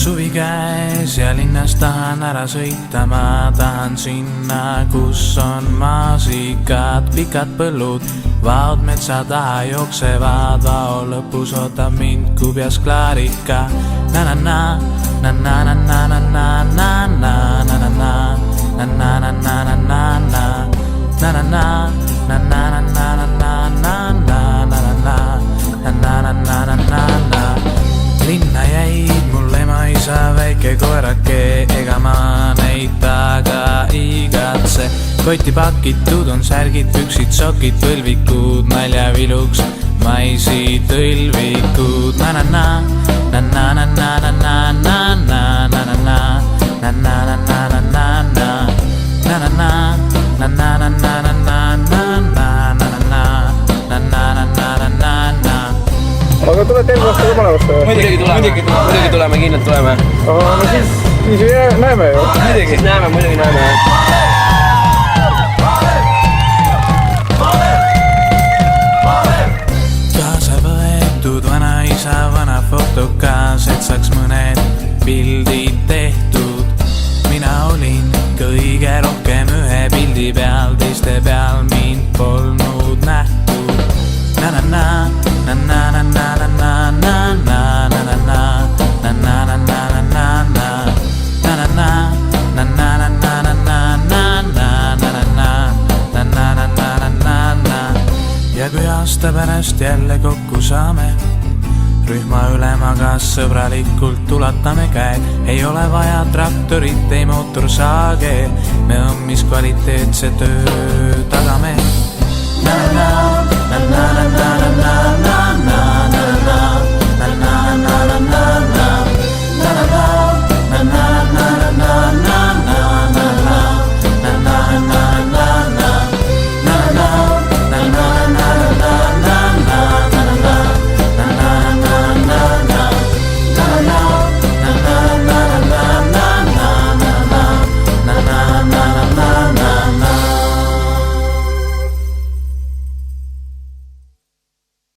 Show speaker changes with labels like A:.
A: Suvi käes ja linnas tahan ära sõita, ma tahan sinna, kus on maasikad, pikad põllud, vaod metsa taha jooksevad, vao lõpus ootab mind kubjas klaarika. Na-na-na, na-na-na-na-na-na, na-na-na-na-na, na-na-na-na-na-na, na-na-na, na-na-na-na-na-na-na, na-na-na-na-na-na. Linna jäid mul ema isa väike koerake, ega ma neid taga igatse. Kotti pakitud on särgid, püksid, sokid, põlvikud, naljaviluks maisi tõlvikud. Na-na-na, na-na-na-na-na-na-na, na-na-na, na-na-na-na-na-na, na-na-na, na-na-na-na-na-na-na-na-na-na-na-na-na-na-na.
B: Aga tulete eelmine aasta ka Malevast või?
C: Muidugi tuleme, kindlalt tuleme.
B: Aga no siis näeme ju.
C: Muidugi näeme.
A: Kaasa võetud vanaisa vana fotokas, et saaks mõned pildid tehtud. Mina olin kõige rohkem ühe pildi peal, teiste peal mind polnud nähtud. Na-na-na, na-na-na-na-na-na-na-na-na, na-na-na-na-na-na-na, na-na-na-na-na-na-na-na-na-na-na-na-na-na-na-na. Ja kui aasta pärast jälle kokku saame, rühma ülemaga sõbralikult ulatame käed, ei ole vaja traktorit, ei mootorsaage, me õmmis kvaliteetse töö tagame. Na-na-na.